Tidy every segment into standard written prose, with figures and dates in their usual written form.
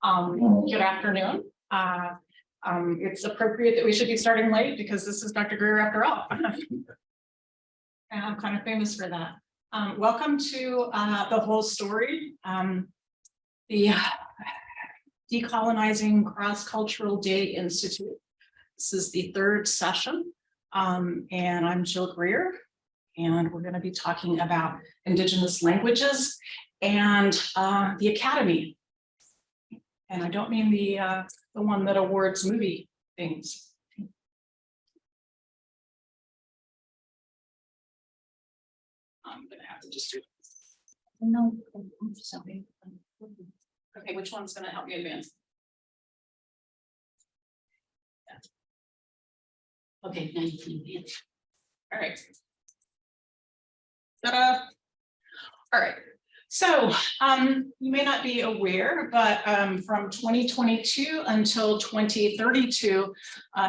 Good afternoon. It's appropriate that we should be starting late because this is Dr. Greer after all. And I'm kind of famous for that. Welcome to the whole story. The Decolonizing Cross-Cultural Day Institute. This is the third session, and I'm Jill Greer, and we're going to be talking about Indigenous languages and the Academy. And I don't mean the one that awards movie things. I'm going to have to just do. No, sorry. Okay, which one's going to help me advance? Okay, now you can advance. All right. Ta-da. All right. So you may not be aware, but from 2022 until 2032,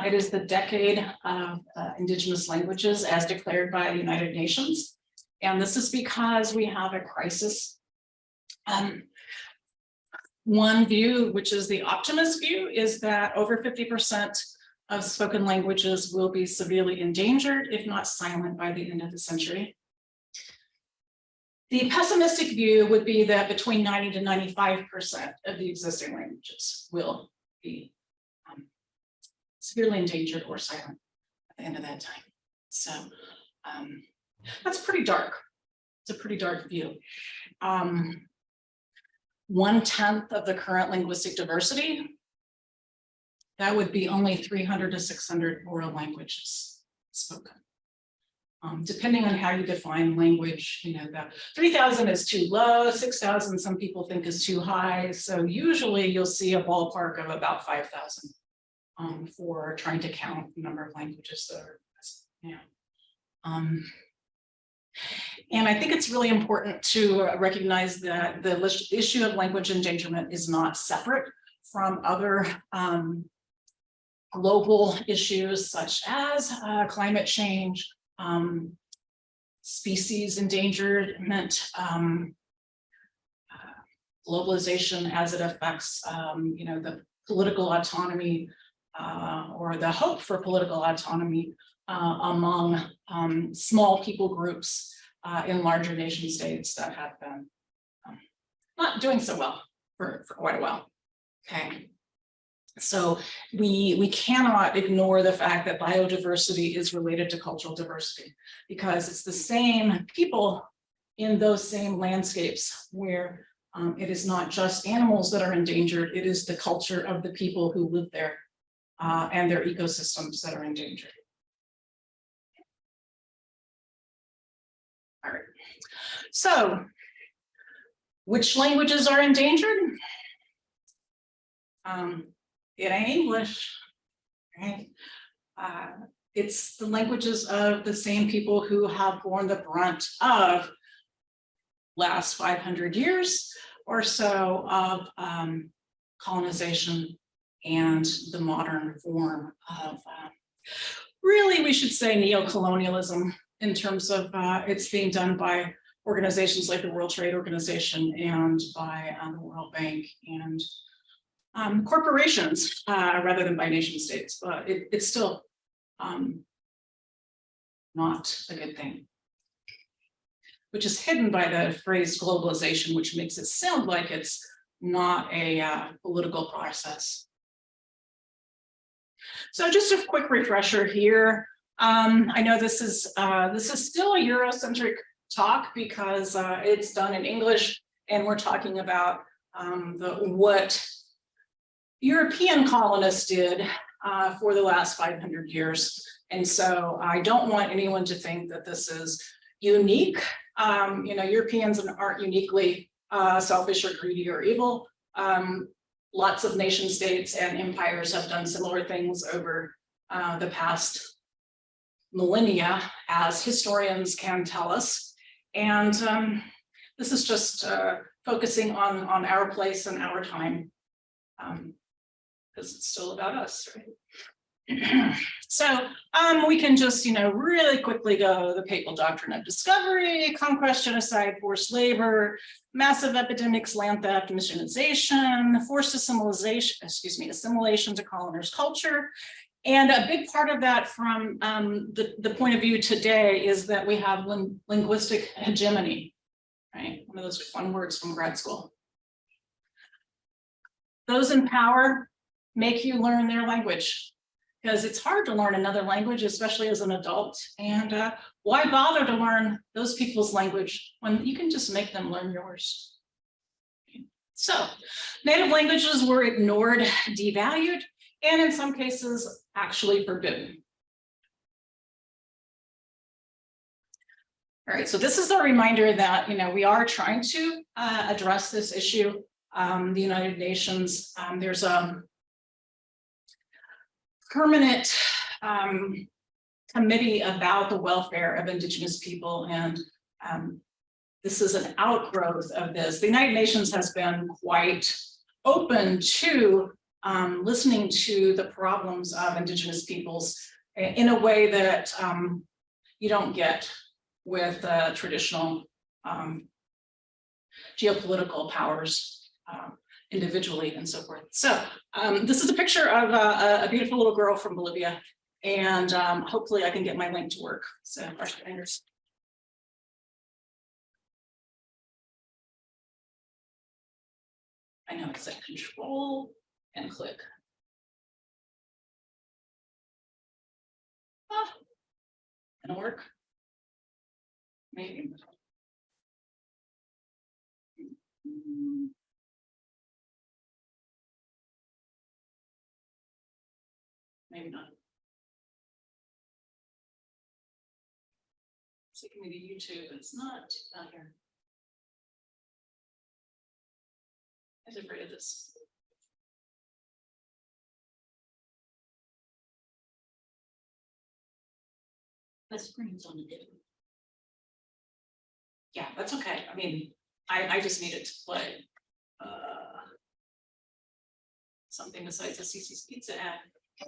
it is the decade of Indigenous languages as declared by the United Nations. And this is because we have a crisis. One view, which is the optimist view, is that over 50% of spoken languages will be severely endangered, if not silent, by the end of the century. The pessimistic view would be that between 90 to 95% of the existing languages will be severely endangered or silent at the end of that time. So that's pretty dark. It's a pretty dark view. 1/10 of the current linguistic diversity, that would be only 300 to 600 oral languages spoken. Depending on how you define language, you know, that 3,000 is too low, 6,000 some people think is too high. So usually you'll see a ballpark of about 5,000 for trying to count the number of languages that are, yeah. And I think it's really important to recognize that the issue of language endangerment is not separate from other global issues such as climate change, species endangerment, globalization as it affects, you know, the political autonomy or the hope for political autonomy among small people groups in larger nation states that have been not doing so well for quite a while. Okay. So we cannot ignore the fact that biodiversity is related to cultural diversity because it's the same people in those same landscapes where it is not just animals that are endangered, it is the culture of the people who live there and their ecosystems that are endangered. All right. So which languages are endangered? It ain't English, right? It's the languages of the same people who have borne the brunt of last 500 years or so of colonization and the modern form of, really, we should say neocolonialism in terms of it's being done by organizations like the World Trade Organization and by the World Bank and corporations rather than by nation states, but it's still not a good thing, which is hidden by the phrase globalization, which makes it sound like it's not a political process. So just a quick refresher here. I know this is still a Eurocentric talk because it's done in English and we're talking about what European colonists did for the last 500 years. And so I don't want anyone to think that this is unique. You know, Europeans aren't uniquely selfish or greedy or evil. Lots of nation states and empires have done similar things over the past millennia, as historians can tell us. And this is just focusing on our place and our time. Because it's still about us, right? So we can just, really quickly go the papal doctrine of discovery, conquest, genocide, forced labor, massive epidemics, land theft, missionization, forced assimilation to colonizers' culture. And a big part of that from the point of view today is that we have linguistic hegemony, right? One of those fun words from grad school. Those in power make you learn their language, because it's hard to learn another language, especially as an adult. And why bother to learn those people's language when you can just make them learn yours? So native languages were ignored, devalued, and in some cases actually forbidden. All right, so this is a reminder that we are trying to address this issue. The United Nations, there's a permanent committee about the welfare of Indigenous people, and this is an outgrowth of this. The United Nations has been quite open to listening to the problems of Indigenous peoples in a way that you don't get with traditional geopolitical powers individually and so forth. So this is a picture of a beautiful little girl from Bolivia, and hopefully I can get my link to work. So fingers. I know it's a control and click. Gonna work. Maybe. Maybe not. It's taking me to YouTube. It's not here. I was afraid of this. The screen's on the different. Yeah, that's okay. I mean, I just need it to play something besides a CC's Pizza ad.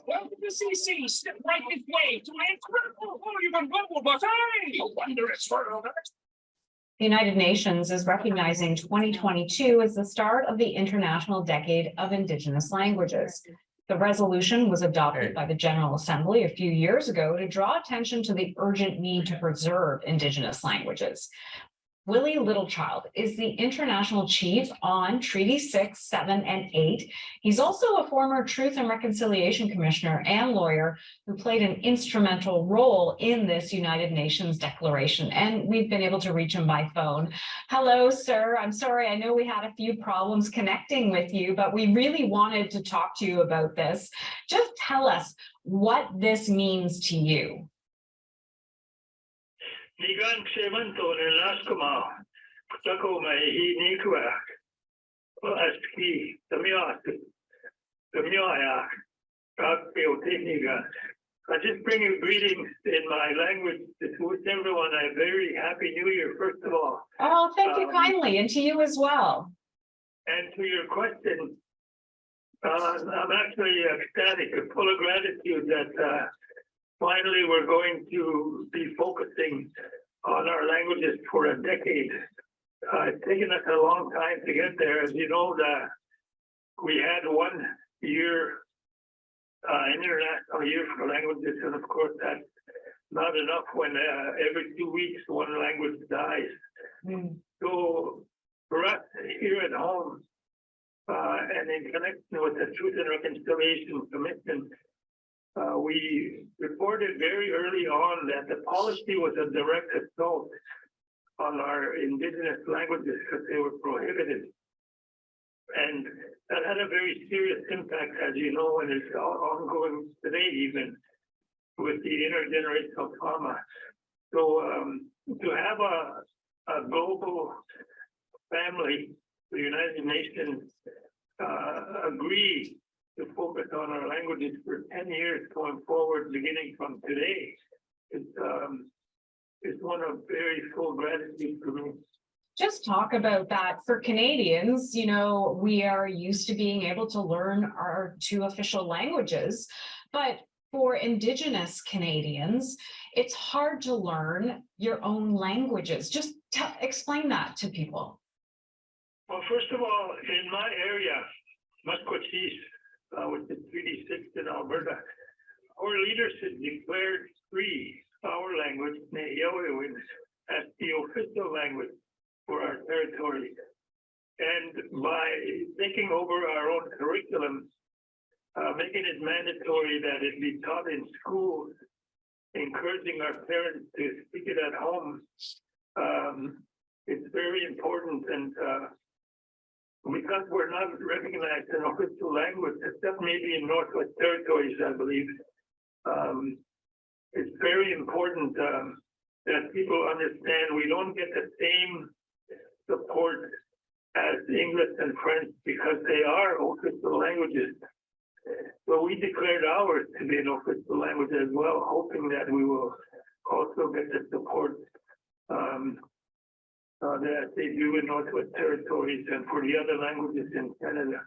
Welcome to CC. Step right this way to my incredible volume and global buffet. A wondrous world. The United Nations is recognizing 2022 as the start of the International Decade of Indigenous Languages. The resolution was adopted by the General Assembly a few years ago to draw attention to the urgent need to preserve Indigenous languages. Willie Littlechild is the International Chief on Treaty 6, 7, and 8. He's also a former Truth and Reconciliation Commissioner and lawyer who played an instrumental role in this United Nations declaration, and we've been able to reach him by phone. Hello, sir. I'm sorry, I know we had a few problems connecting with you, but we really wanted to talk to you about this. Just tell us what this means to you. Nigan Semanto in Laskoma, Tako my Nikua, Aski, the Mioya, Rakio Technica. I just bring you greetings in my language to wish everyone a very happy new year, first of all. Oh, thank you kindly, and to you as well. And to your question, I'm actually ecstatic and full of gratitude that finally we're going to be focusing on our languages for a decade. It's taken us a long time to get there. As you know, we had 1 year, International Year for Languages, and of course that's not enough when every 2 weeks one language dies. So for us here at home, and in connection with the Truth and Reconciliation Commission, we reported very early on that the policy was a direct assault on our Indigenous languages because they were prohibited. And that had a very serious impact, as you know, and it's ongoing today even with the intergenerational trauma. So to have a global family, the United Nations agree to focus on our languages for 10 years going forward, beginning from today, it's one of very full gratitude for me. Just talk about that. For Canadians, we are used to being able to learn our 2 official languages, but for Indigenous Canadians, it's hard to learn your own languages. Just explain that to people. Well, first of all, in my area, Musqueam, which is Treaty 6 in Alberta, our leaders had declared free our language, Nehiyawiwin, as the official language for our territory. And by taking over our own curriculum, making it mandatory that it be taught in schools, encouraging our parents to speak it at home, it's very important. And because we're not recognized an official language, except maybe in Northwest Territories, I believe, it's very important that people understand we don't get the same support as English and French because they are official languages. So we declared ours to be an official language as well, hoping that we will also get the support that they do in Northwest Territories and for the other languages in Canada.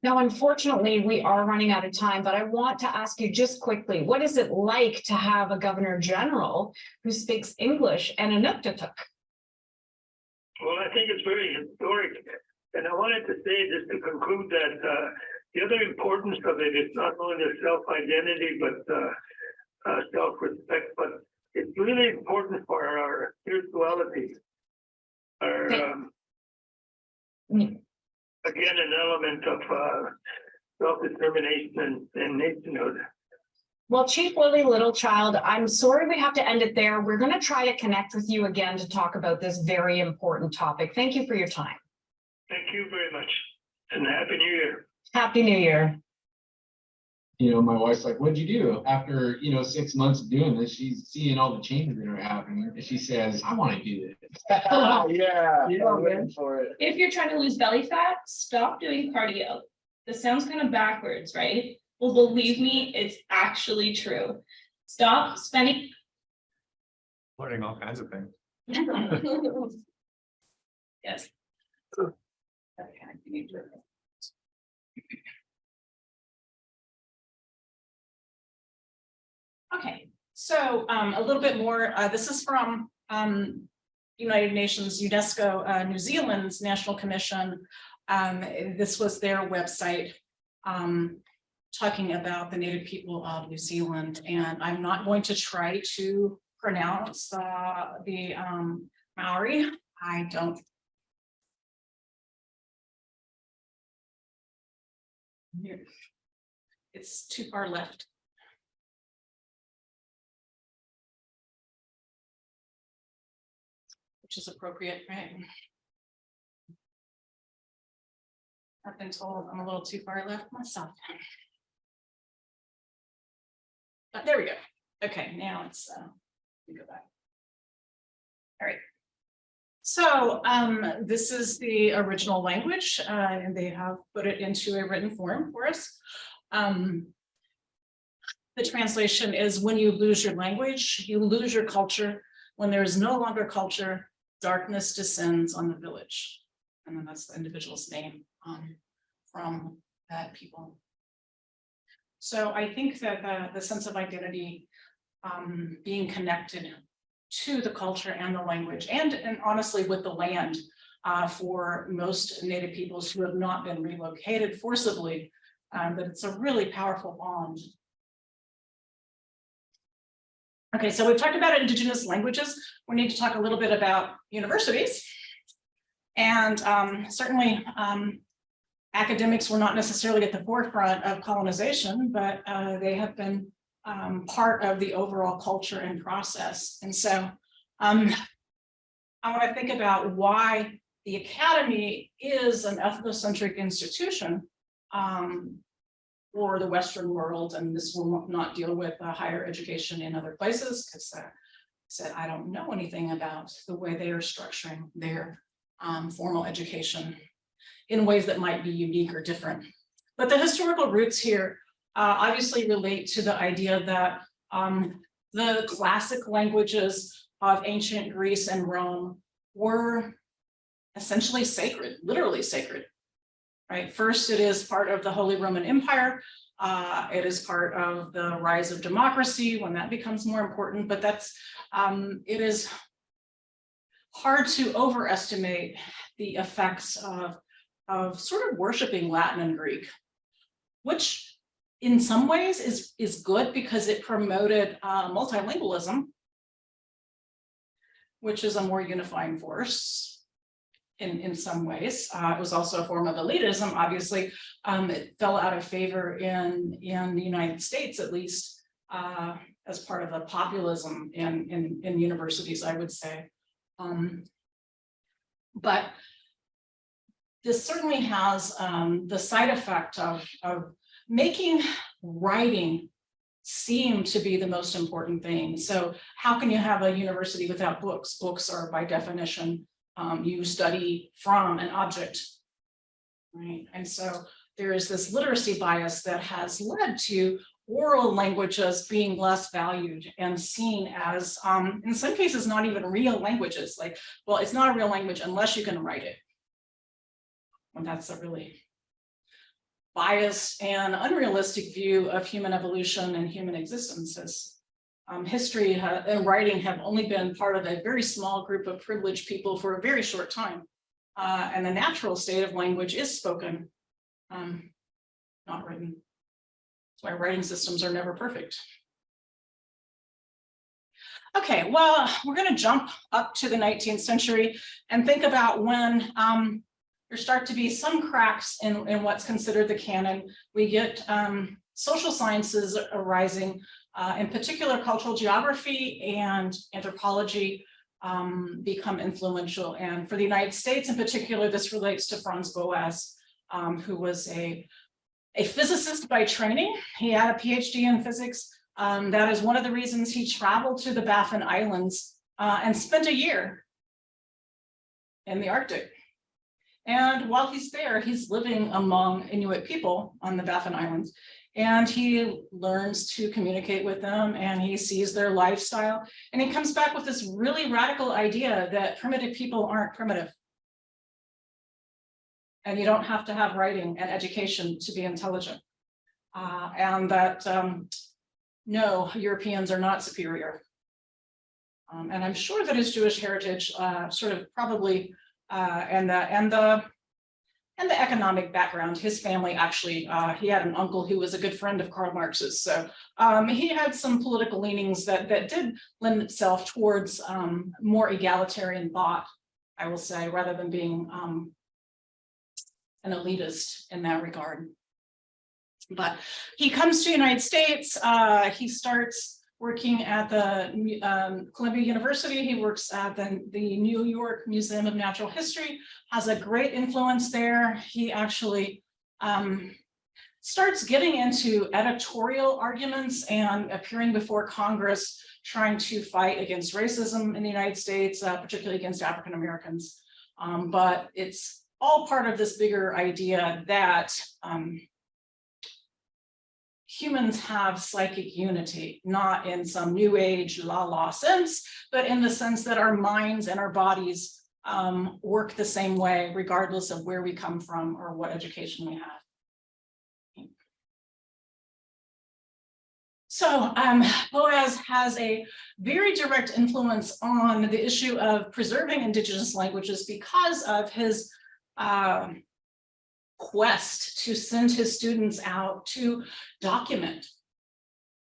Now, unfortunately, we are running out of time, but I want to ask you just quickly, what is it like to have a Governor General who speaks English and Inuktitut? Well, I think it's very historic. And I wanted to say, just to conclude, that the other importance of it is not only the self-identity, but self-respect, but it's really important for our spirituality. Our, again, an element of self-determination and nationhood. Well, Chief Willie Littlechild, I'm sorry we have to end it there. We're going to try to connect with you again to talk about this very important topic. Thank you for your time. Thank you very much, and Happy New Year. Happy New Year. You know, my wife's like, what'd you do? After, 6 months of doing this, she's seeing all the changes that are happening. And she says, I want to do this. Yeah, Yeah, I'm waiting for it. If you're trying to lose belly fat, stop doing cardio. This sounds kind of backwards, right? Well, believe me, it's actually true. Stop spending. Learning all kinds of things. Yes. Okay, so a little bit more, this is from United Nations UNESCO New Zealand's National Commission. This was their website talking about the native people of New Zealand, and I'm not going to try to pronounce the Maori. I don't. It's too far left. Which is appropriate, right? I've been told I'm a little too far left myself. But there we go. Okay, now it's we go back. All right. So this is the original language, and they have put it into a written form for us. The translation is: when you lose your language, you lose your culture. When there is no longer culture, darkness descends on the village. And then that's the individual's name from that people. So I think that the sense of identity, being connected to the culture and the language, and honestly with the land, for most Native peoples who have not been relocated forcibly, that it's a really powerful bond. Okay, so we've talked about Indigenous languages. We need to talk a little bit about universities. And certainly academics were not necessarily at the forefront of colonization, but they have been part of the overall culture and process. And so I want to think about why the academy is an ethnocentric institution for the Western world, and this will not deal with higher education in other places, because I said I don't know anything about the way they are structuring their formal education in ways that might be unique or different. But the historical roots here obviously relate to the idea that the classic languages of ancient Greece and Rome were essentially sacred, literally sacred. Right. First, it is part of the Holy Roman Empire. It is part of the rise of democracy when that becomes more important, but it is hard to overestimate the effects of sort of worshiping Latin and Greek, which in some ways is good because it promoted multilingualism, which is a more unifying force in some ways. It was also a form of elitism. Obviously, it fell out of favor in the United States, at least as part of the populism in universities, I would say. But this certainly has the side effect of making writing seem to be the most important thing. So how can you have a university without books? Books are by definition, you study from an object, right? And so there is this literacy bias that has led to oral languages being less valued and seen as, in some cases, not even real languages. Like, well, it's not a real language unless you can write it. And that's a really biased and unrealistic view of human evolution and human existence. As history and writing have only been part of a very small group of privileged people for a very short time. And the natural state of language is spoken, not written. That's why writing systems are never perfect. Okay, well, we're going to jump up to the 19th century and think about when there start to be some cracks in what's considered the canon. We get social sciences arising, in particular cultural geography and anthropology become influential. And for the United States in particular, this relates to Franz Boas, who was a physicist by training. He had a PhD in physics. That is one of the reasons he traveled to the Baffin Islands and spent a year in the Arctic. And while he's there, he's living among Inuit people on the Baffin Islands. And he learns to communicate with them and he sees their lifestyle. And he comes back with this really radical idea that primitive people aren't primitive. And you don't have to have writing and education to be intelligent. And that, no, Europeans are not superior. And I'm sure that his Jewish heritage sort of probably, and the economic background, his family actually, he had an uncle who was a good friend of Karl Marx's. So he had some political leanings that did lend itself towards more egalitarian thought, I will say, rather than being an elitist in that regard. But he comes to the United States, he starts working at the Columbia University. He works at the New York Museum of Natural History, has a great influence there. He actually starts getting into editorial arguments and appearing before Congress, trying to fight against racism in the United States, particularly against African Americans. But it's all part of this bigger idea that humans have psychic unity, not in some new age la sense, but in the sense that our minds and our bodies work the same way, regardless of where we come from or what education we have. So Boas has a very direct influence on the issue of preserving indigenous languages because of his quest to send his students out to document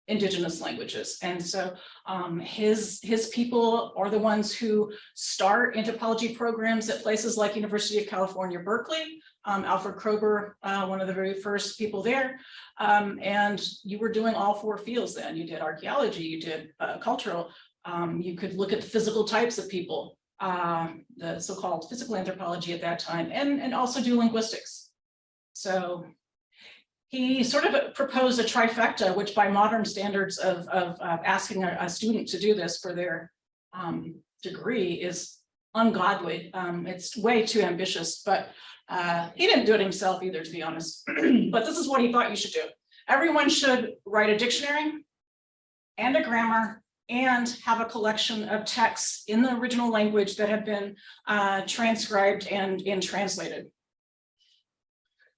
indigenous languages. And so his people are the ones who start anthropology programs at places like University of California, Berkeley. Alfred Kroeber, one of the very first people there. And you were doing all four fields then. You did archaeology, you did cultural, you could look at the physical types of people, the so-called physical anthropology at that time, and also do linguistics. So he sort of proposed a trifecta, which by modern standards of asking a student to do this for their degree is ungodly. It's way too ambitious, but he didn't do it himself either, to be honest. But this is what he thought you should do. Everyone should write a dictionary and a grammar and have a collection of texts in the original language that have been transcribed and translated.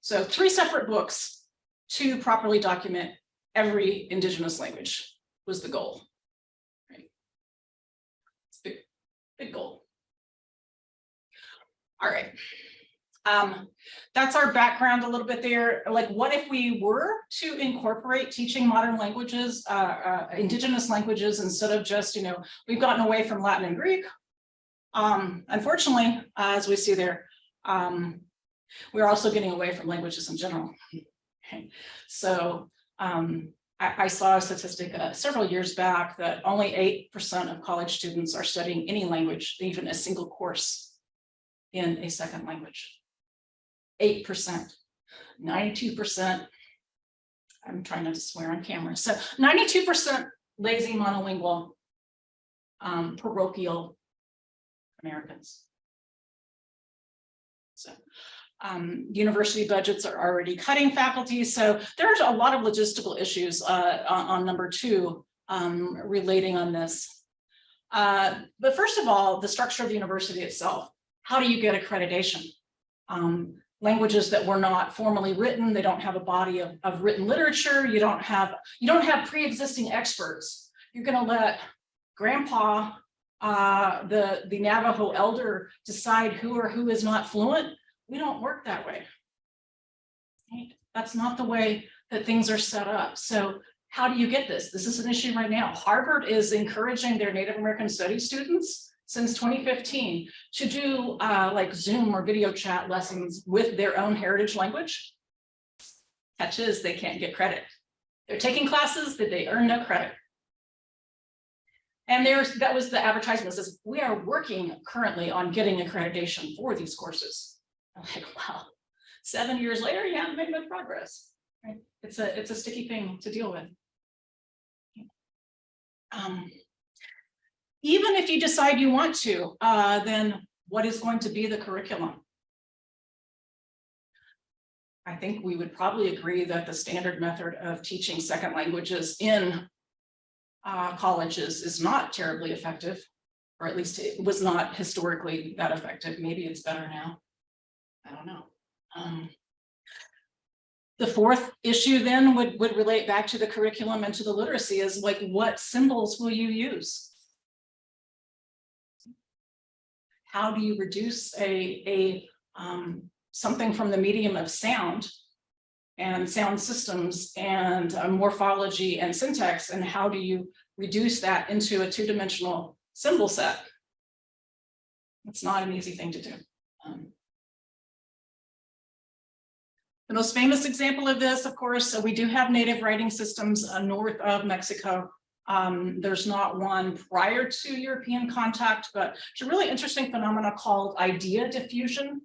So 3 separate books to properly document every Indigenous language was the goal. Right? It's a big goal. All right. That's our background a little bit there. Like, what if we were to incorporate teaching modern languages, Indigenous languages, instead of just, we've gotten away from Latin and Greek. Unfortunately, as we see there, we're also getting away from languages in general. Okay. So I saw a statistic several years back that only 8% of college students are studying any language, even a single course in a second language. 8%, 92%. I'm trying not to swear on camera. So 92% lazy monolingual parochial Americans. So university budgets are already cutting faculty. So there's a lot of logistical issues on number 2 relating on this. But first of all, the structure of the university itself. How do you get accreditation? Languages that were not formally written, they don't have a body of written literature, you don't have pre-existing experts. You're going to let grandpa, the Navajo elder, decide who is not fluent. We don't work that way. Right? That's not the way that things are set up. So how do you get this? This is an issue right now. Harvard is encouraging their Native American Studies students since 2015 to do like Zoom or video chat lessons with their own heritage language. Catch is they can't get credit. They're taking classes that they earn no credit. And that was the advertisement that says, we are working currently on getting accreditation for these courses. I'm like, wow, 7 years later, you haven't made much progress. Right? It's a sticky thing to deal with. Even if you decide you want to, then what is going to be the curriculum? I think we would probably agree that the standard method of teaching second languages in colleges is not terribly effective, or at least it was not historically that effective. Maybe it's better now. I don't know. The fourth issue then would relate back to the curriculum and to the literacy is like, what symbols will you use? How do you reduce something from the medium of sound and sound systems and morphology and syntax, and how do you reduce that into a two-dimensional symbol set? It's not an easy thing to do. The most famous example of this, of course, so we do have native writing systems north of Mexico. There's not one prior to European contact, but it's a really interesting phenomena called idea diffusion.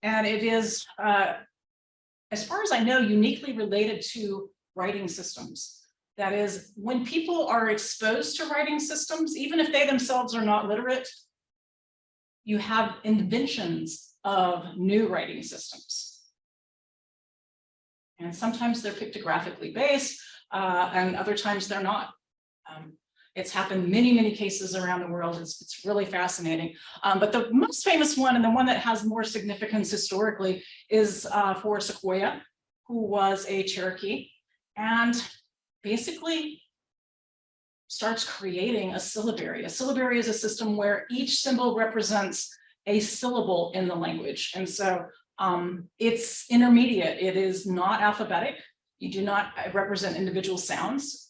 And it is, as far as I know, uniquely related to writing systems. That is, when people are exposed to writing systems, even if they themselves are not literate, you have inventions of new writing systems. And sometimes they're pictographically based, and other times they're not. It's happened many, many cases around the world. It's really fascinating. But the most famous one, and the one that has more significance historically, is for Sequoia, who was a Cherokee, and basically starts creating a syllabary. A syllabary is a system where each symbol represents a syllable in the language. And so it's intermediate. It is not alphabetic. You do not represent individual sounds.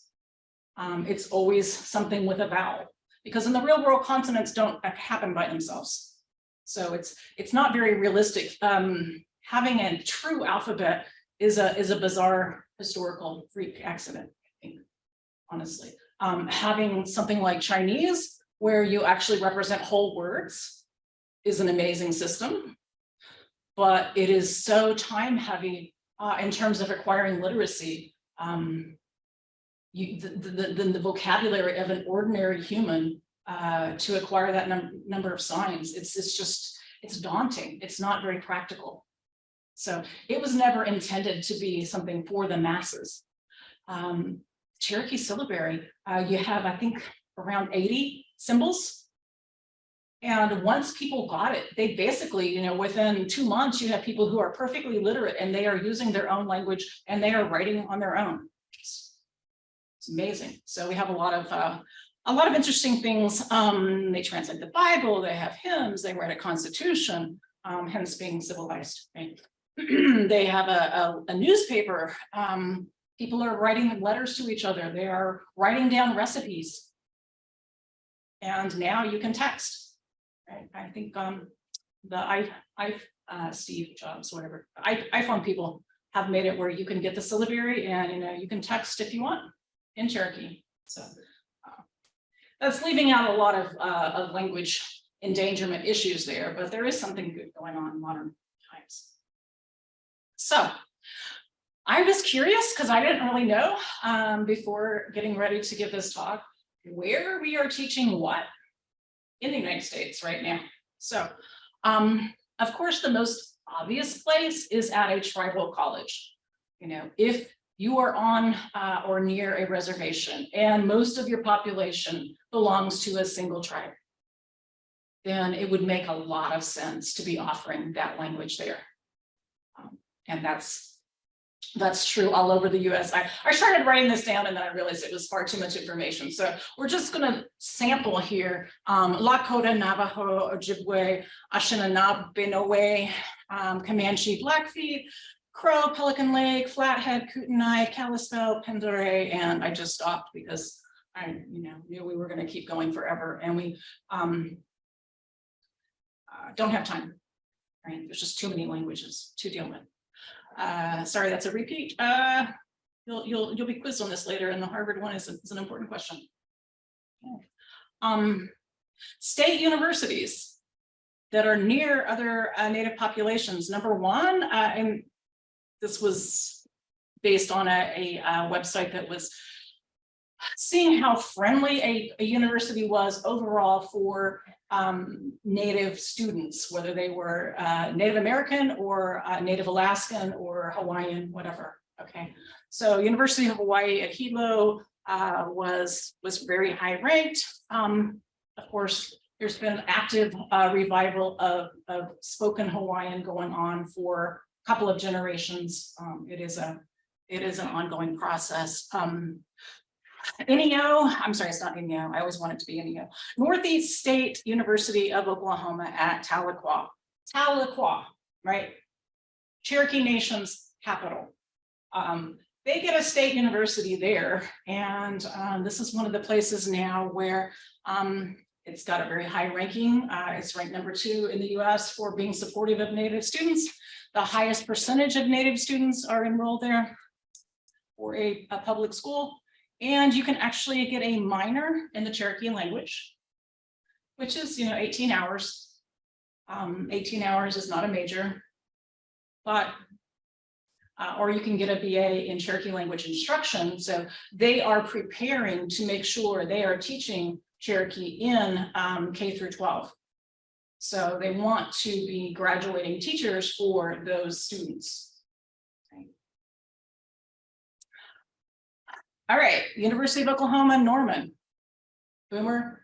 It's always something with a vowel, because in the real world, consonants don't happen by themselves. So it's not very realistic. Having a true alphabet is a bizarre historical freak accident, I think, honestly. Having something like Chinese, where you actually represent whole words, is an amazing system, but it is so time heavy in terms of acquiring literacy. The vocabulary of an ordinary human to acquire that number of signs, it's daunting. It's not very practical. So it was never intended to be something for the masses. Cherokee syllabary, you have, I think, around 80 symbols. And once people got it, they basically, you know, within 2 months, you have people who are perfectly literate and they are using their own language and they are writing on their own. It's amazing. So we have a lot of interesting things. They translate the Bible, they have hymns, they write a constitution, hence being civilized, right? They have a newspaper. People are writing letters to each other. They are writing down recipes. And now you can text. Right? I think Steve Jobs, whatever, iPhone people have made it where you can get the syllabary and, you know, you can text if you want in Cherokee. So that's leaving out a lot of language endangerment issues there, but there is something good going on in modern times. So I was curious because I didn't really know before getting ready to give this talk where we are teaching what in the United States right now. So of course, the most obvious place is at a tribal college. You know, if you are on or near a reservation and most of your population belongs to a single tribe, then it would make a lot of sense to be offering that language there. And that's true all over the US. I started writing this down and then I realized it was far too much information. So we're just gonna sample here. Lakota, Navajo, Ojibwe, Anishinaabe, Comanche, Blackfeet, Crow, Pelican Lake, Flathead, Kootenai, Kalispel, Pindare, and I just stopped because I knew we were gonna keep going forever and we don't have time, right? There's just too many languages to deal with. Sorry, that's a repeat. You'll be quizzed on this later, and the Harvard one is an important question. Okay. State universities that are near other Native populations. Number one, and this was based on a website that was seeing how friendly a university was overall for Native students, whether they were Native American or Native Alaskan or Hawaiian, whatever. Okay, so University of Hawaii at Hilo was very high ranked. Of course, there's been an active revival of spoken Hawaiian going on for a couple of generations. It is an ongoing process. NEO, I'm sorry, it's not NEO. I always want it to be NEO. Northeast State University of Oklahoma at Tahlequah. Tahlequah, right? Cherokee Nation's capital. They get a state university there, and this is one of the places now where it's got a very high ranking. It's ranked number 2 in the US for being supportive of Native students. The highest percentage of Native students are enrolled there for a public school. And you can actually get a minor in the Cherokee language, which is, 18 hours. 18 hours is not a major, but, or you can get a BA in Cherokee language instruction. So they are preparing to make sure they are teaching Cherokee in K through 12. So they want to be graduating teachers for those students. All right, University of Oklahoma, Norman. Boomer.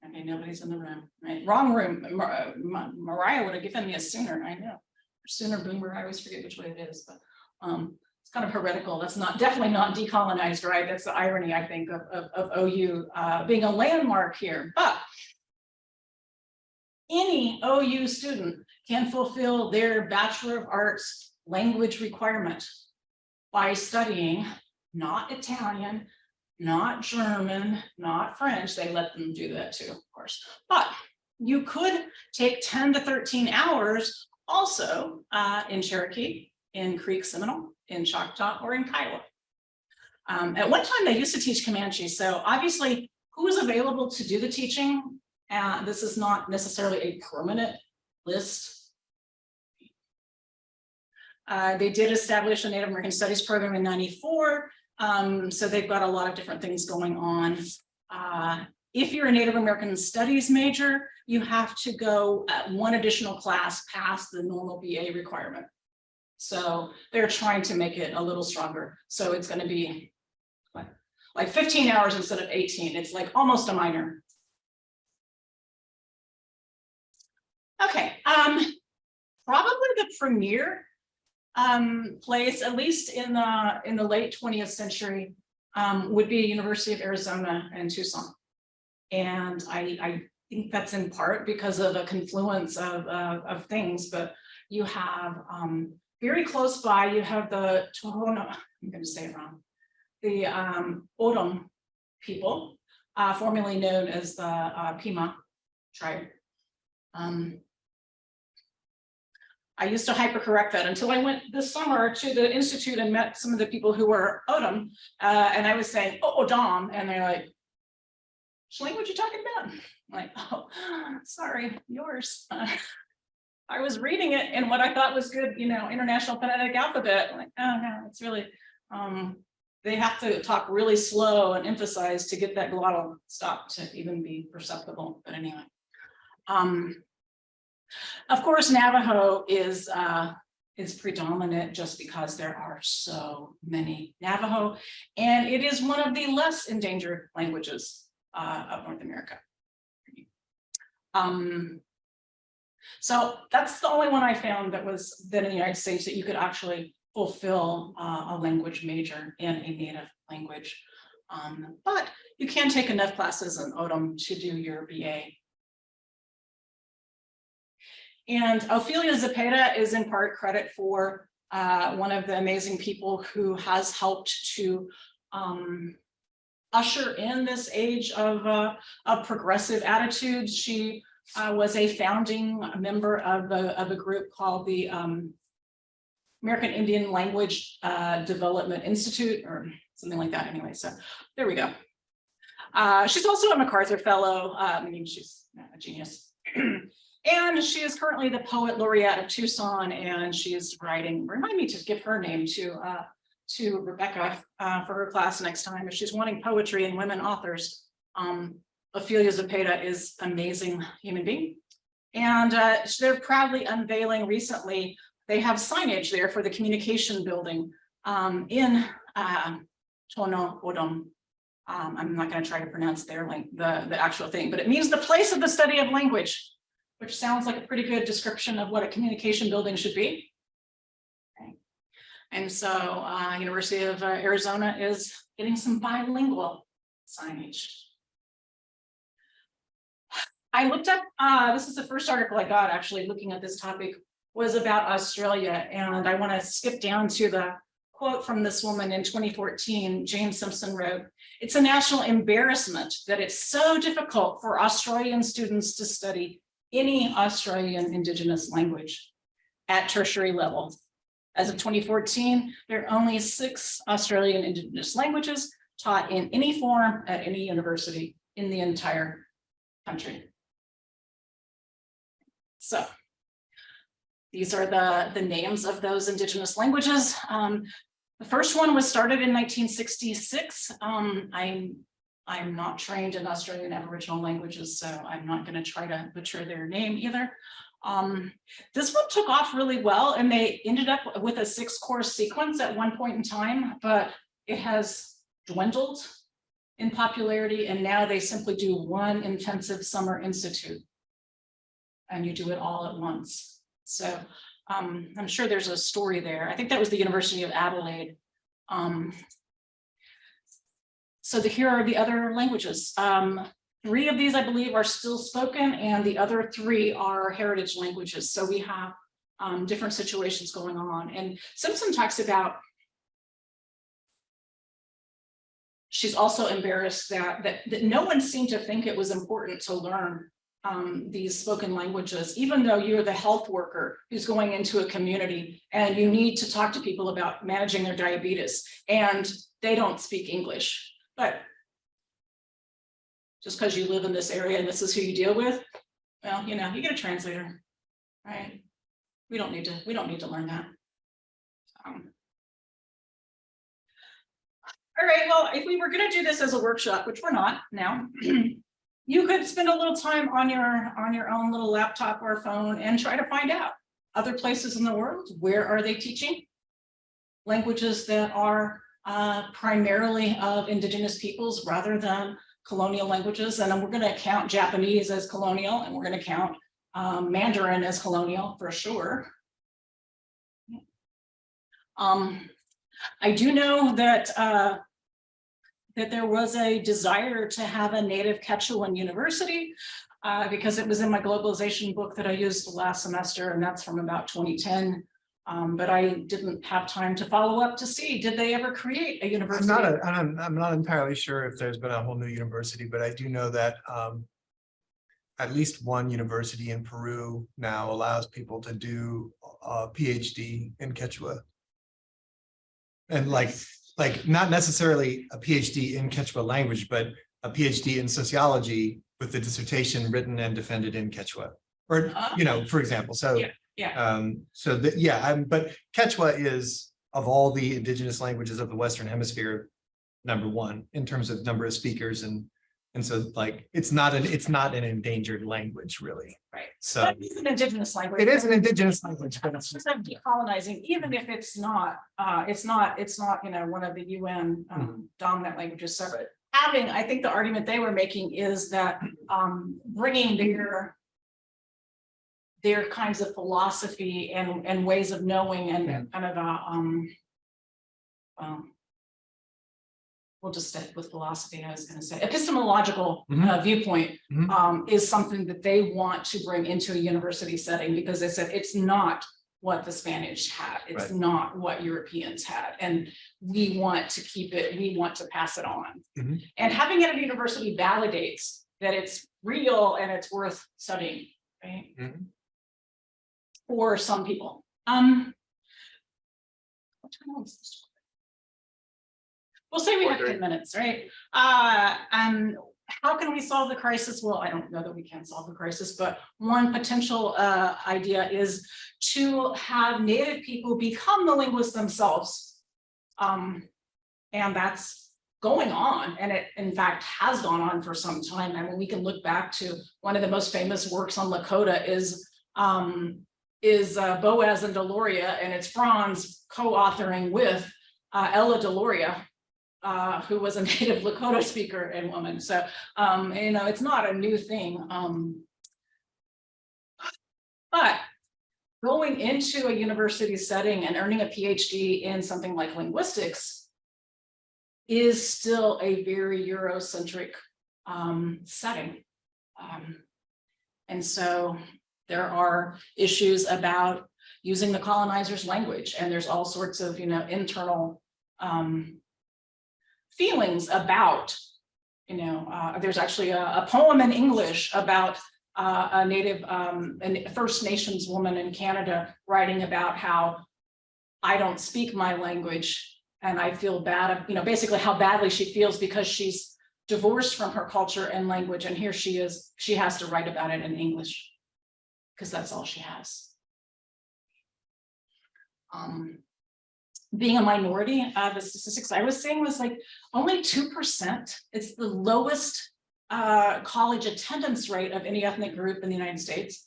Okay, nobody's in the room, right? Wrong room. Mariah would have given me a Sooner, I know. Sooner, Boomer, I always forget which way it is, but it's kind of heretical. That's definitely not decolonized, right? That's the irony, I think, of OU being a landmark here. But any OU student can fulfill their Bachelor of Arts language requirement by studying not Italian, not German, not French. They let them do that too, of course. But you could take 10 to 13 hours also in Cherokee, in Creek Seminole, in Choctaw, or in Kiowa. At one time, they used to teach Comanche. So obviously, who is available to do the teaching? This is not necessarily a permanent list. They did establish a Native American Studies program in '94. So they've got a lot of different things going on. If you're a Native American Studies major, you have to go one additional class past the normal BA requirement. So they're trying to make it a little stronger. So it's going to be like 15 hours instead of 18. It's like almost a minor. Okay, probably the premier place, at least in the late 20th century, would be University of Arizona in Tucson. And I think that's in part because of a confluence of things, but you have very close by, you have the Tohono, I'm going to say it wrong, the Odom people, formerly known as the Pima tribe. I used to hypercorrect that until I went this summer to the Institute and met some of the people who were Odom, and I was saying, oh, Odom, and they're like, which language are you talking about? I'm like, oh, sorry, yours. I was reading it in what I thought was good, International Phonetic Alphabet. I'm like, oh no, it's really, they have to talk really slow and emphasize to get that glottal stop to even be perceptible. But anyway, of course, Navajo is predominant just because there are so many Navajo, and it is one of the less endangered languages of North America. So that's the only one I found that was then in the United States that you could actually fulfill a language major in a native language. But you can take enough classes in Odom to do your BA. And Ophelia Zepeda is in part credit for one of the amazing people who has helped to usher in this age of progressive attitudes. She was a founding member of a group called the American Indian Language Development Institute, or something like that anyway. So there we go. She's also a MacArthur Fellow. I mean, she's a genius. And she is currently the Poet Laureate of Tucson, and she is writing, remind me to give her name to Rebecca for her class next time. If she's wanting poetry and women authors, Ophelia Zepeda is an amazing human being. And they're proudly unveiling recently, they have signage there for the communication building in Tohono O'odham. I'm not going to try to pronounce their the actual thing, but it means the place of the study of language, which sounds like a pretty good description of what a communication building should be. Okay. And so University of Arizona is getting some bilingual signage. I looked up, this is the first article I got actually looking at this topic, was about Australia. And I want to skip down to the quote from this woman in 2014, Jane Simpson wrote, "It's a national embarrassment that it's so difficult for Australian students to study any Australian Indigenous language at tertiary level. As of 2014, there are only 6 Australian Indigenous languages taught in any form at any university in the entire country." So these are the names of those Indigenous languages. The first one was started in 1966. I'm not trained in Australian Aboriginal languages, so I'm not going to try to butcher their name either. This one took off really well, and they ended up with a 6-course sequence at one point in time, but it has dwindled in popularity, and now they simply do one intensive summer institute, and you do it all at once. So I'm sure there's a story there. I think that was the University of Adelaide. So here are the other languages. 3 of these, I believe, are still spoken, and the other 3 are heritage languages. So we have different situations going on. And Simpson talks about, she's also embarrassed that no one seemed to think it was important to learn these spoken languages, even though you're the health worker who's going into a community and you need to talk to people about managing their diabetes, and they don't speak English. But just because you live in this area and this is who you deal with, well, you get a translator, right? We don't need to learn that. All right, well, if we were going to do this as a workshop, which we're not now, you could spend a little time on your own little laptop or phone and try to find out other places in the world. Where are they teaching languages that are primarily of Indigenous peoples rather than colonial languages? And we're going to count Japanese as colonial, and we're going to count Mandarin is colonial for sure. I do know that that there was a desire to have a native Quechuan university because it was in my globalization book that I used last semester, and that's from about 2010. But I didn't have time to follow up to see, did they ever create a university? I'm not entirely sure if there's been a whole new university, but I do know that at least one university in Peru now allows people to do a PhD in Quechua. And like not necessarily a PhD in Quechua language, but a PhD in sociology with the dissertation written and defended in Quechua. Or, you know, for example, so Yeah. but Quechua is, of all the indigenous languages of the Western Hemisphere, #1 in terms of number of speakers, and so like it's not an endangered language, really. Right. So But it's an indigenous language. it is an indigenous language, but it's Just like decolonizing, even if it's not, you know, one of the UN dominant languages. So having, I think the argument they were making is that bringing their kinds of philosophy and ways of knowing and kind of we'll just stick with philosophy. I was going to say epistemological viewpoint is something that they want to bring into a university setting, because they said it's not what the Spanish had, it's not what Europeans had, and we want to keep it, we want to pass it on. And having it at a university validates that it's real and it's worth studying, right? For some people. We'll say we have 10 minutes, right? And how can we solve the crisis? Well, I don't know that we can solve the crisis, but one potential idea is to have Native people become the linguists themselves. And that's going on, and it in fact has gone on for some time. I mean, we can look back to one of the most famous works on Lakota is Boaz and Deloria, and it's Franz co-authoring with Ella Deloria, who was a native Lakota speaker and woman. So, you know, it's not a new thing. But going into a university setting and earning a PhD in something like linguistics is still a very Eurocentric setting. And so there are issues about using the colonizer's language, and there's all sorts of, you know, internal feelings about, you know, there's actually a poem in English about a Native and First Nations woman in Canada writing about how I don't speak my language and I feel bad, you know, basically how badly she feels because she's divorced from her culture and language, and here she is, she has to write about it in English because that's all she has. Being a minority, the statistics I was saying was like only 2%. It's the lowest college attendance rate of any ethnic group in the United States.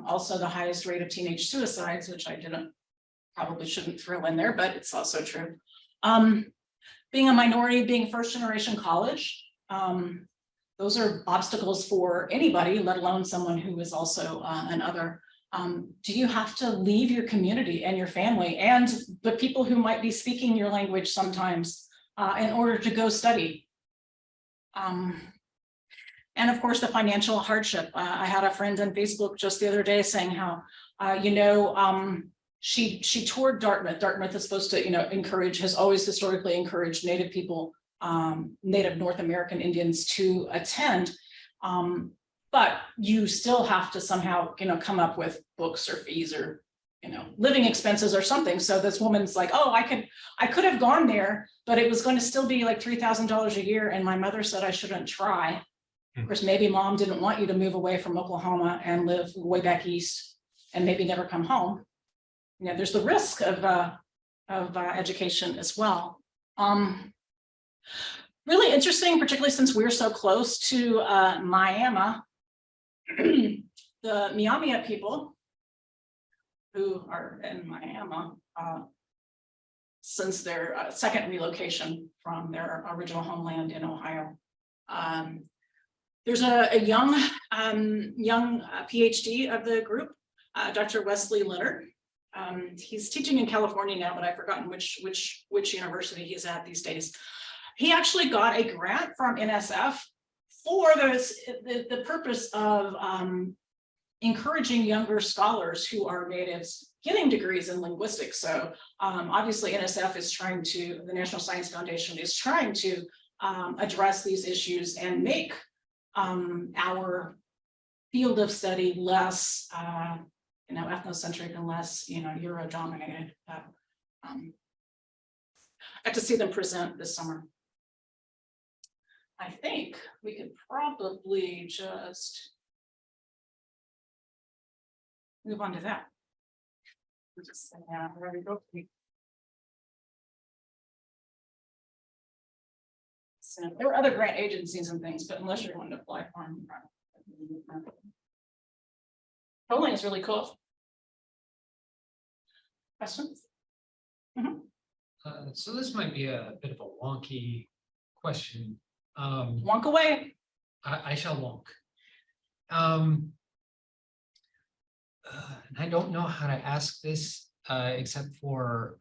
Also the highest rate of teenage suicides, which I probably shouldn't throw in there, but it's also true. Being a minority, being first generation college, those are obstacles for anybody, let alone someone who is also an other. Do you have to leave your community and your family and the people who might be speaking your language sometimes in order to go study? And of course, the financial hardship. I had a friend on Facebook just the other day saying how, you know, she toured Dartmouth. Dartmouth is supposed to, you know, has always historically encouraged Native people, Native North American Indians to attend. But you still have to somehow, you know, come up with books or fees or, you know, living expenses or something. So this woman's like, oh, I could have gone there, but it was going to still be like $3,000 a year. And my mother said I shouldn't try. Of course, maybe mom didn't want you to move away from Oklahoma and live way back east and maybe never come home. You know, there's the risk of education as well. Really interesting, particularly since we're so close to Miami. The Miami people who are in Miami since their second relocation from their original homeland in Ohio. There's a young PhD of the group, Dr. Wesley Leonard. He's teaching in California now, but I've forgotten which university he's at these days. He actually got a grant from NSF for the purpose of encouraging younger scholars who are natives getting degrees in linguistics. So obviously NSF is trying to, the National Science Foundation is trying to address these issues and make our field of study less ethnocentric and less Euro dominated. I got to see them present this summer. I think we could probably just move on to that. Where we go. So there were other grant agencies and things, but unless you're wanting to apply for them. Polling is really cool. Questions? So this might be a bit of a wonky question. Wonk away. I shall wonk. And I don't know how to ask this except for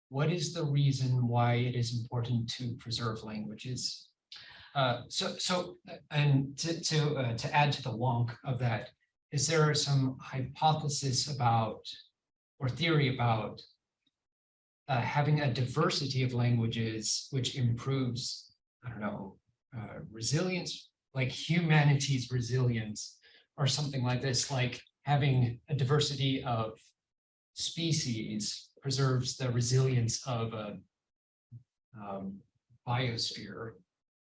what is the reason why it is important to preserve languages? And to add to the wonk of that, is there some hypothesis about or theory about having a diversity of languages which improves, I don't know, resilience, like humanity's resilience or something like this, like having a diversity of species preserves the resilience of a biosphere.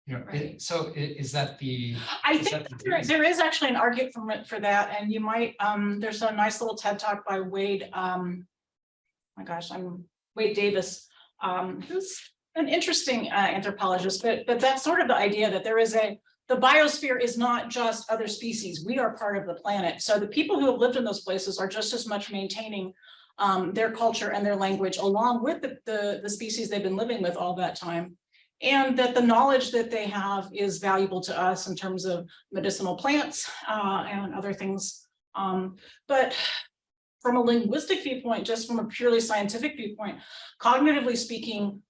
Right. So is that the? I think there is actually an argument for that, and you might there's a nice little TED talk by Wade. My gosh, I'm Wade Davis, who's an interesting anthropologist, but that's sort of the idea that there is the biosphere is not just other species. We are part of the planet. So the people who have lived in those places are just as much maintaining their culture and their language along with the species they've been living with all that time. And that the knowledge that they have is valuable to us in terms of medicinal plants and other things. But from a linguistic viewpoint, just from a purely scientific viewpoint, cognitively speaking,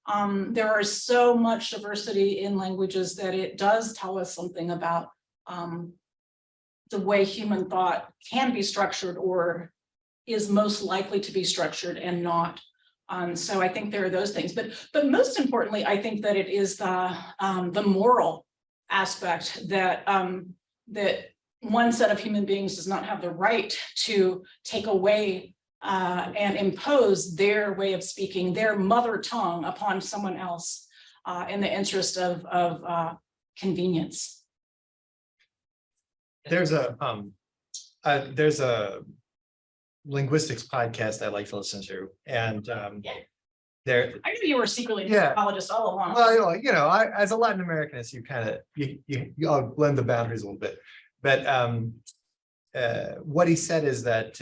there is so much diversity in languages that it does tell us something about the way human thought can be structured or is most likely to be structured and not. So I think there are those things, but most importantly, I think that it is the moral aspect that that one set of human beings does not have the right to take away and impose their way of speaking, their mother tongue upon someone else in the interest of convenience. There's a linguistics podcast I like to listen to, and there. I knew you were secretly an Yeah. anthropologist all along. Well, as a Latin Americanist, you kind of you all blend the boundaries a little bit. But what he said is that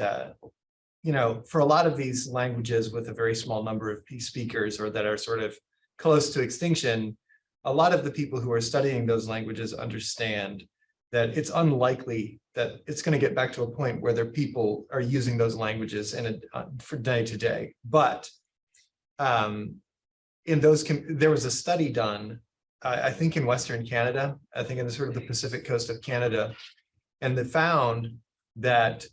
for a lot of these languages with a very small number of speakers or that are sort of close to extinction, a lot of the people who are studying those languages understand that it's unlikely that it's going to get back to a point where their people are using those languages for day to day. But there was a study done, I think in Western Canada, I think in the sort of the Pacific coast of Canada, and they found that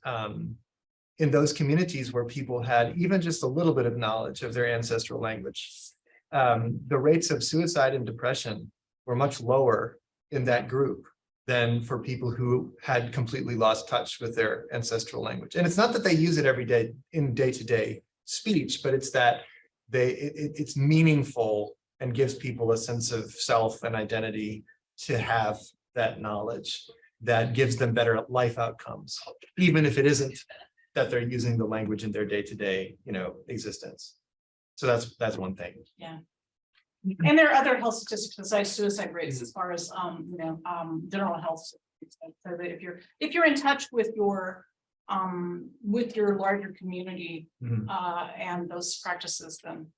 in those communities where people had even just a little bit of knowledge of their ancestral language, the rates of suicide and depression were much lower in that group than for people who had completely lost touch with their ancestral language. And it's not that they use it every day in day-to-day speech, but it's that it's meaningful and gives people a sense of self and identity to have that knowledge that gives them better life outcomes, even if it isn't that they're using the language in their day-to-day, existence. So that's one thing. Yeah. And there are other health statistics besides suicide rates as far as general health statistics. So that if you're in touch with your larger community and those practices, then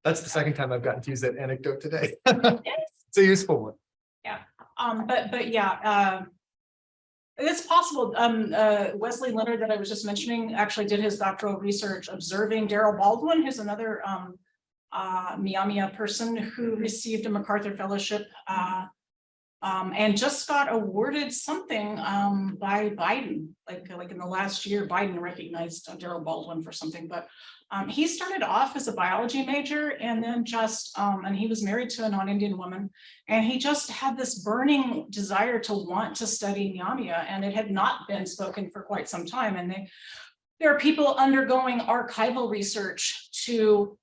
That's the second time I've gotten to use that anecdote today. yes. It's a useful one. Yeah. But yeah, it's possible. Wesley Leonard that I was just mentioning actually did his doctoral research observing Daryl Baldwin, who's another Miamia person who received a MacArthur Fellowship and just got awarded something by Biden, like in the last year, Biden recognized Daryl Baldwin for something, but he started off as a biology major and then just, and he was married to a non-Indian woman, and he just had this burning desire to want to study Miamia, and it had not been spoken for quite some time. And there are people undergoing archival research to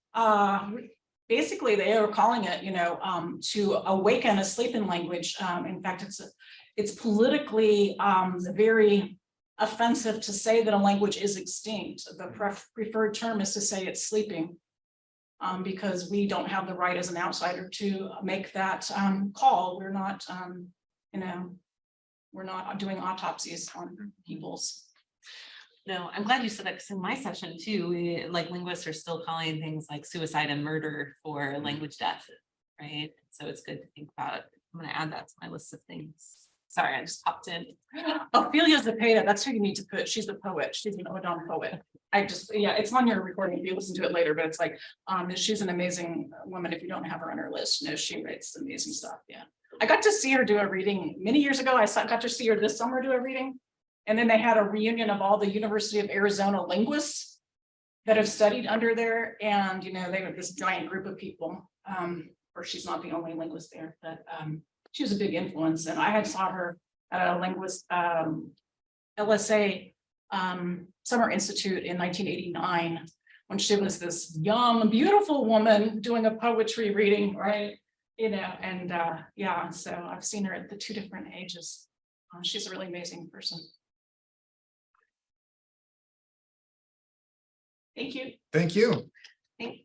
basically, they are calling it, to awaken a sleeping language. In fact, it's politically very offensive to say that a language is extinct. The preferred term is to say it's sleeping, because we don't have the right as an outsider to make that call. We're not, we're not doing autopsies on people's. No, I'm glad you said that, because in my session too, we, like, linguists are still calling things like suicide and murder for language death, right? So it's good to think about. I'm going to add that to my list of things. Sorry, I just popped in. Ophelia Zepeda, that's who you need to put. She's a poet. She's an Odom poet. Yeah, it's on your recording if you listen to it later, but it's like, she's an amazing woman. If you don't have her on her list, she writes amazing stuff. Yeah. I got to see her do a reading many years ago. got to see her this summer do a reading. And then they had a reunion of all the University of Arizona linguists that have studied under there. And, they were this giant group of people, or she's not the only linguist there, but she was a big influence. And I had saw her at a linguist LSA Summer Institute in 1989, when she was this young, beautiful woman doing a poetry reading, right? Yeah, so I've seen her at the 2 different ages. She's a really amazing person. Thank you. Thank you. Thank